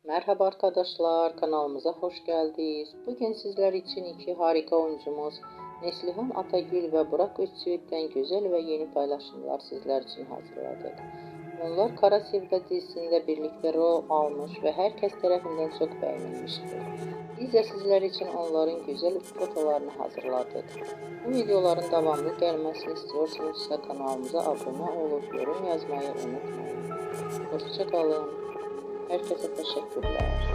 Merhaba arkadaşlar, kanalımıza hoş geldiniz. Bugün sizler için iki harika oyuncumuz Neslihan Atagül ve Burak Özçivit'ten güzel ve yeni paylaşımlar sizler için hazırladık. Onlar Kara Sevda dizisinde birlikte rol almış ve herkes tarafından çok beğenilmiştir. Biz de sizler için onların güzel fotolarını hazırladık. Bu videoların devamlı gelmesini istiyorsanız kanalımıza abone olup yorum yazmayı unutmayın. Hoşça kalın. Herkese teşekkürler.